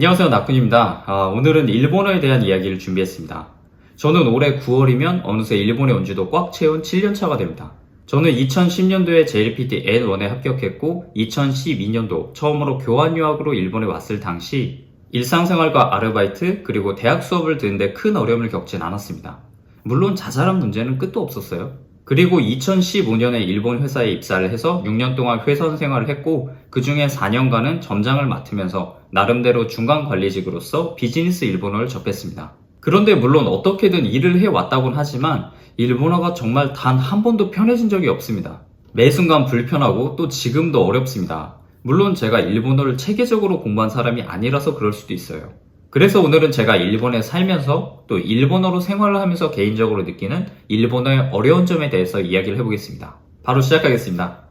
안녕하세요, 나쿤입니다. 오늘은 일본어에 대한 이야기를 준비했습니다. 저는 올해 9월이면 어느새 일본에 온 지도 꽉 채운 7년차가 됩니다. 저는 2010년도에 JLPT N1에 합격했고 2012년도 처음으로 교환 유학으로 일본에 왔을 당시 일상생활과 아르바이트 그리고 대학 수업을 듣는데 큰 어려움을 겪진 않았습니다. 물론 자잘한 문제는 끝도 없었어요. 그리고 2015년에 일본 회사에 입사를 해서 6년 동안 회사 생활을 했고 그 중에 4년간은 점장을 맡으면서 나름대로 중간 관리직으로서 비즈니스 일본어를 접했습니다. 그런데 물론 어떻게든 일을 해왔다곤 하지만 일본어가 정말 단 한 번도 편해진 적이 없습니다. 매 순간 불편하고 또 지금도 어렵습니다. 물론 제가 일본어를 체계적으로 공부한 사람이 아니라서 그럴 수도 있어요. 그래서 오늘은 제가 일본에 살면서 또 일본어로 생활을 하면서 개인적으로 느끼는 일본어의 어려운 점에 대해서 이야기를 해보겠습니다. 바로 시작하겠습니다.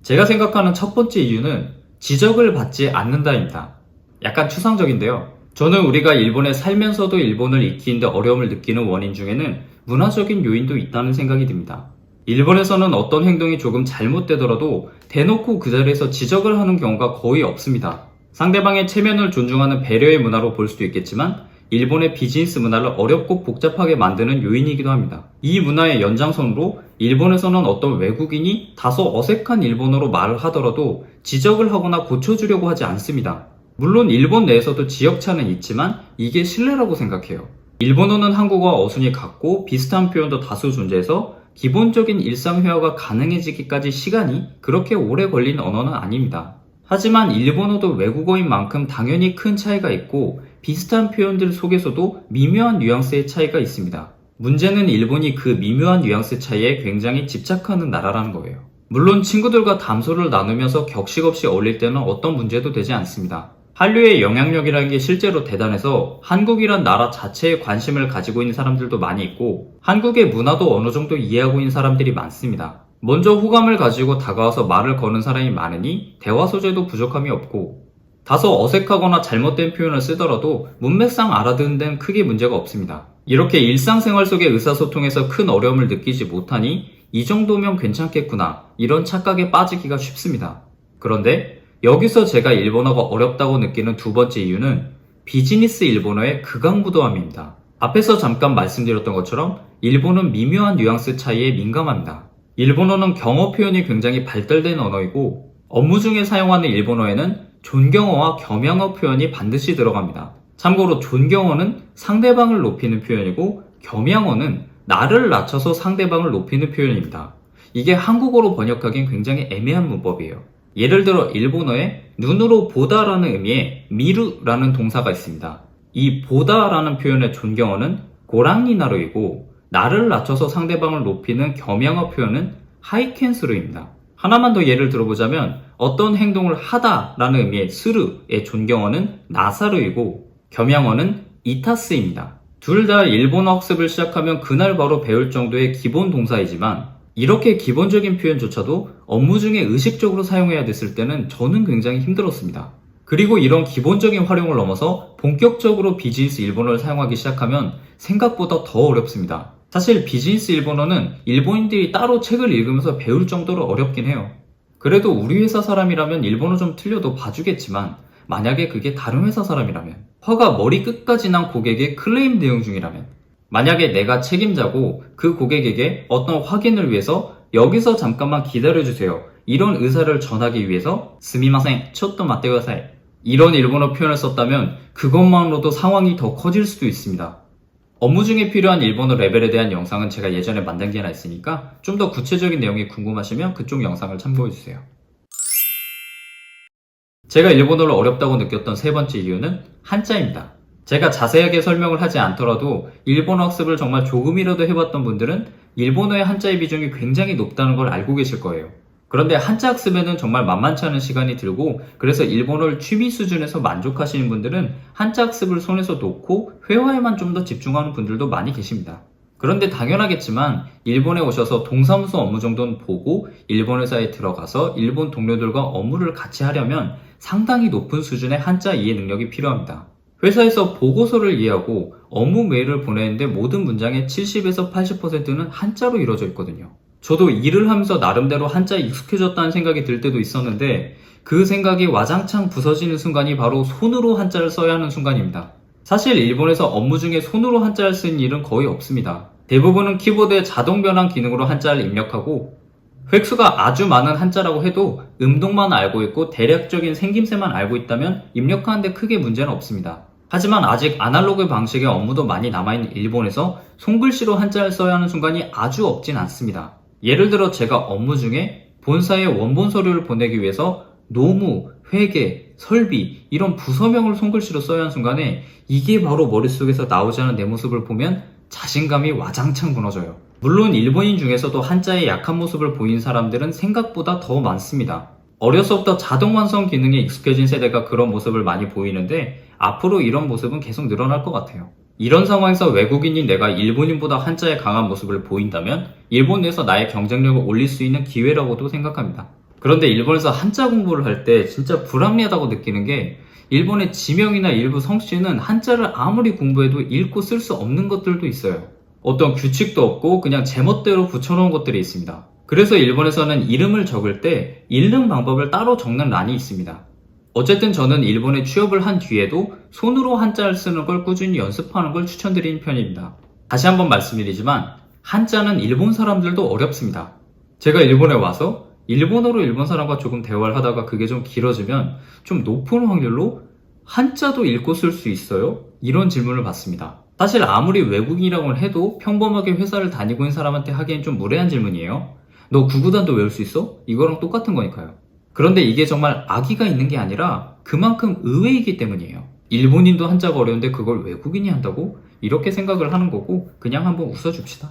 제가 생각하는 첫 번째 이유는 지적을 받지 않는다입니다. 약간 추상적인데요. 저는 우리가 일본에 살면서도 일본을 익히는데 어려움을 느끼는 원인 중에는 문화적인 요인도 있다는 생각이 듭니다. 일본에서는 어떤 행동이 조금 잘못되더라도 대놓고 그 자리에서 지적을 하는 경우가 거의 없습니다. 상대방의 체면을 존중하는 배려의 문화로 볼 수도 있겠지만 일본의 비즈니스 문화를 어렵고 복잡하게 만드는 요인이기도 합니다. 이 문화의 연장선으로 일본에서는 어떤 외국인이 다소 어색한 일본어로 말을 하더라도 지적을 하거나 고쳐주려고 하지 않습니다. 물론 일본 내에서도 지역차는 있지만 이게 신뢰라고 생각해요. 일본어는 한국어와 어순이 같고 비슷한 표현도 다수 존재해서 기본적인 일상 회화가 가능해지기까지 시간이 그렇게 오래 걸리는 언어는 아닙니다. 하지만 일본어도 외국어인 만큼 당연히 큰 차이가 있고 비슷한 표현들 속에서도 미묘한 뉘앙스의 차이가 있습니다. 문제는 일본이 그 미묘한 뉘앙스 차이에 굉장히 집착하는 나라라는 거예요. 물론 친구들과 담소를 나누면서 격식 없이 어울릴 때는 어떤 문제도 되지 않습니다. 한류의 영향력이라는 게 실제로 대단해서 한국이란 나라 자체에 관심을 가지고 있는 사람들도 많이 있고 한국의 문화도 어느 정도 이해하고 있는 사람들이 많습니다. 먼저 호감을 가지고 다가와서 말을 거는 사람이 많으니 대화 소재도 부족함이 없고 다소 어색하거나 잘못된 표현을 쓰더라도 문맥상 알아듣는 데는 크게 문제가 없습니다. 이렇게 일상생활 속의 의사소통에서 큰 어려움을 느끼지 못하니 이 정도면 괜찮겠구나 이런 착각에 빠지기가 쉽습니다. 그런데 여기서 제가 일본어가 어렵다고 느끼는 두 번째 이유는 비즈니스 일본어의 극강무도함입니다. 앞에서 잠깐 말씀드렸던 것처럼 일본은 미묘한 뉘앙스 차이에 민감합니다. 일본어는 경어 표현이 굉장히 발달된 언어이고 업무 중에 사용하는 일본어에는 존경어와 겸양어 표현이 반드시 들어갑니다. 참고로 존경어는 상대방을 높이는 표현이고 겸양어는 나를 낮춰서 상대방을 높이는 표현입니다. 이게 한국어로 번역하기엔 굉장히 애매한 문법이에요. 예를 들어 일본어에 눈으로 보다라는 의미의 미루라는 동사가 있습니다. 이 보다라는 표현의 존경어는 고랑니나루이고 나를 낮춰서 상대방을 높이는 겸양어 표현은 하이켄스루입니다. 하나만 더 예를 들어보자면 어떤 행동을 하다라는 의미의 스르의 존경어는 나사루이고 겸양어는 이타스입니다. 둘 다 일본어 학습을 시작하면 그날 바로 배울 정도의 기본 동사이지만 이렇게 기본적인 표현조차도 업무 중에 의식적으로 사용해야 됐을 때는 저는 굉장히 힘들었습니다. 그리고 이런 기본적인 활용을 넘어서 본격적으로 비즈니스 일본어를 사용하기 시작하면 생각보다 더 어렵습니다. 사실 비즈니스 일본어는 일본인들이 따로 책을 읽으면서 배울 정도로 어렵긴 해요. 그래도 우리 회사 사람이라면 일본어 좀 틀려도 봐주겠지만 만약에 그게 다른 회사 사람이라면 화가 머리 끝까지 난 고객의 클레임 내용 중이라면 만약에 내가 책임자고 그 고객에게 어떤 확인을 위해서 여기서 잠깐만 기다려주세요 이런 의사를 전하기 위해서 스미마센, 초또 마떼 구다사이 이런 일본어 표현을 썼다면 그것만으로도 상황이 더 커질 수도 있습니다. 업무 중에 필요한 일본어 레벨에 대한 영상은 제가 예전에 만든 게 하나 있으니까 좀 더 구체적인 내용이 궁금하시면 그쪽 영상을 참고해주세요. 제가 일본어를 어렵다고 느꼈던 세 번째 이유는 한자입니다. 제가 자세하게 설명을 하지 않더라도 일본어 학습을 정말 조금이라도 해봤던 분들은 일본어의 한자의 비중이 굉장히 높다는 걸 알고 계실 거예요. 그런데 한자 학습에는 정말 만만치 않은 시간이 들고 그래서 일본어를 취미 수준에서 만족하시는 분들은 한자 학습을 손에서 놓고 회화에만 좀 더 집중하는 분들도 많이 계십니다. 그런데 당연하겠지만 일본에 오셔서 동사무소 업무 정도는 보고 일본 회사에 들어가서 일본 동료들과 업무를 같이 하려면 상당히 높은 수준의 한자 이해 능력이 필요합니다. 회사에서 보고서를 이해하고 업무 메일을 보내는데 모든 문장의 70에서 80%는 한자로 이루어져 있거든요. 저도 일을 하면서 나름대로 한자에 익숙해졌다는 생각이 들 때도 있었는데 그 생각이 와장창 부서지는 순간이 바로 손으로 한자를 써야 하는 순간입니다. 사실 일본에서 업무 중에 손으로 한자를 쓰는 일은 거의 없습니다. 대부분은 키보드의 자동 변환 기능으로 한자를 입력하고 획수가 아주 많은 한자라고 해도 음동만 알고 있고 대략적인 생김새만 알고 있다면 입력하는데 크게 문제는 없습니다. 하지만 아직 아날로그 방식의 업무도 많이 남아있는 일본에서 손글씨로 한자를 써야 하는 순간이 아주 없진 않습니다. 예를 들어 제가 업무 중에 본사에 원본 서류를 보내기 위해서 노무, 회계, 설비 이런 부서명을 손글씨로 써야 하는 순간에 이게 바로 머릿속에서 나오지 않은 내 모습을 보면 자신감이 와장창 무너져요. 물론 일본인 중에서도 한자에 약한 모습을 보인 사람들은 생각보다 더 많습니다. 어려서부터 자동 완성 기능에 익숙해진 세대가 그런 모습을 많이 보이는데 앞으로 이런 모습은 계속 늘어날 것 같아요. 이런 상황에서 외국인인 내가 일본인보다 한자에 강한 모습을 보인다면 일본 내에서 나의 경쟁력을 올릴 수 있는 기회라고도 생각합니다. 그런데 일본에서 한자 공부를 할 때 진짜 불합리하다고 느끼는 게 일본의 지명이나 일부 성씨는 한자를 아무리 공부해도 읽고 쓸 수 없는 것들도 있어요. 어떤 규칙도 없고 그냥 제멋대로 붙여놓은 것들이 있습니다. 그래서 일본에서는 이름을 적을 때 읽는 방법을 따로 적는 란이 있습니다. 어쨌든 저는 일본에 취업을 한 뒤에도 손으로 한자를 쓰는 걸 꾸준히 연습하는 걸 추천드리는 편입니다. 다시 한번 말씀드리지만 한자는 일본 사람들도 어렵습니다. 제가 일본에 와서 일본어로 일본 사람과 조금 대화를 하다가 그게 좀 길어지면 좀 높은 확률로 한자도 읽고 쓸 수 있어요? 이런 질문을 받습니다. 사실 아무리 외국인이라고 해도 평범하게 회사를 다니고 있는 사람한테 하기엔 좀 무례한 질문이에요. 너 구구단도 외울 수 있어? 이거랑 똑같은 거니까요. 그런데 이게 정말 악의가 있는 게 아니라 그만큼 의외이기 때문이에요. 일본인도 한자가 어려운데 그걸 외국인이 한다고? 이렇게 생각을 하는 거고 그냥 한번 웃어줍시다.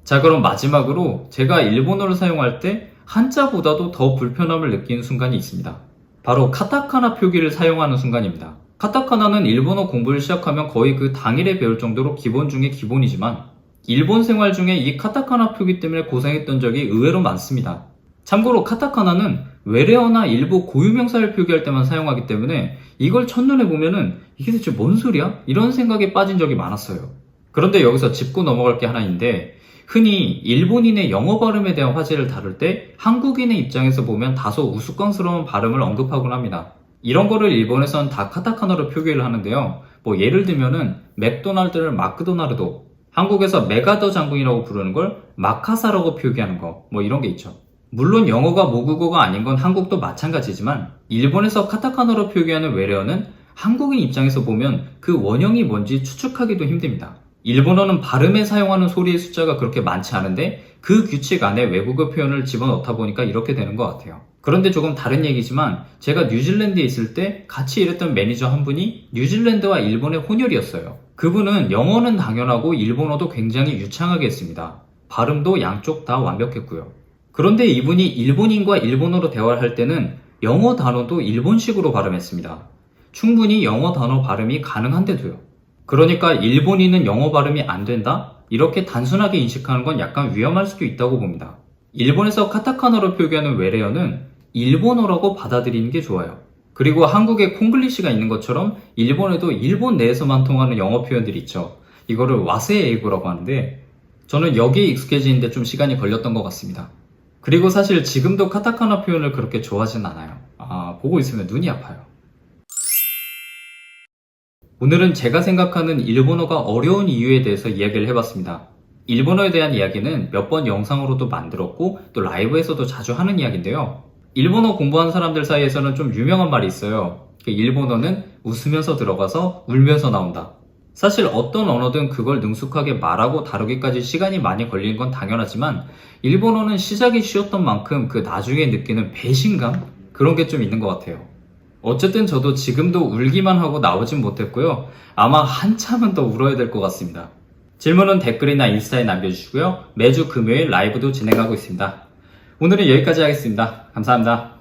자, 그럼 마지막으로 제가 일본어를 사용할 때 한자보다도 더 불편함을 느끼는 순간이 있습니다. 바로 카타카나 표기를 사용하는 순간입니다. 카타카나는 일본어 공부를 시작하면 거의 그 당일에 배울 정도로 기본 중에 기본이지만 일본 생활 중에 이 카타카나 표기 때문에 고생했던 적이 의외로 많습니다. 참고로 카타카나는 외래어나 일부 고유명사를 표기할 때만 사용하기 때문에 이걸 첫눈에 보면은 이게 대체 뭔 소리야? 이런 생각에 빠진 적이 많았어요. 그런데 여기서 짚고 넘어갈 게 하나 있는데 흔히 일본인의 영어 발음에 대한 화제를 다룰 때 한국인의 입장에서 보면 다소 우스꽝스러운 발음을 언급하곤 합니다. 이런 거를 일본에선 다 카타카나로 표기를 하는데요. 예를 들면은 맥도날드를 마크도나르도, 한국에서 메가더 장군이라고 부르는 걸 마카사라고 표기하는 거, 이런 게 있죠. 물론 영어가 모국어가 아닌 건 한국도 마찬가지지만 일본에서 카타카나로 표기하는 외래어는 한국인 입장에서 보면 그 원형이 뭔지 추측하기도 힘듭니다. 일본어는 발음에 사용하는 소리의 숫자가 그렇게 많지 않은데 그 규칙 안에 외국어 표현을 집어넣다 보니까 이렇게 되는 것 같아요. 그런데 조금 다른 얘기지만 제가 뉴질랜드에 있을 때 같이 일했던 매니저 한 분이 뉴질랜드와 일본의 혼혈이었어요. 그분은 영어는 당연하고 일본어도 굉장히 유창하게 했습니다. 발음도 양쪽 다 완벽했고요. 그런데 이분이 일본인과 일본어로 대화를 할 때는 영어 단어도 일본식으로 발음했습니다. 충분히 영어 단어 발음이 가능한데도요. 그러니까 일본인은 영어 발음이 안 된다? 이렇게 단순하게 인식하는 건 약간 위험할 수도 있다고 봅니다. 일본에서 카타카나로 표기하는 외래어는 일본어라고 받아들이는 게 좋아요. 그리고 한국에 콩글리시가 있는 것처럼 일본에도 일본 내에서만 통하는 영어 표현들이 있죠. 이거를 와세에이고라고 하는데 저는 여기에 익숙해지는데 좀 시간이 걸렸던 것 같습니다. 그리고 사실 지금도 카타카나 표현을 그렇게 좋아하진 않아요. 보고 있으면 눈이 아파요. 오늘은 제가 생각하는 일본어가 어려운 이유에 대해서 이야기를 해봤습니다. 일본어에 대한 이야기는 몇 번 영상으로도 만들었고 또 라이브에서도 자주 하는 이야기인데요. 일본어 공부하는 사람들 사이에서는 좀 유명한 말이 있어요. 일본어는 웃으면서 들어가서 울면서 나온다. 사실 어떤 언어든 그걸 능숙하게 말하고 다루기까지 시간이 많이 걸리는 건 당연하지만 일본어는 시작이 쉬웠던 만큼 그 나중에 느끼는 배신감? 그런 게 좀 있는 것 같아요. 어쨌든 저도 지금도 울기만 하고 나오진 못했고요. 아마 한참은 더 울어야 될 것 같습니다. 질문은 댓글이나 인스타에 남겨주시고요. 매주 금요일 라이브도 진행하고 있습니다. 오늘은 여기까지 하겠습니다. 감사합니다.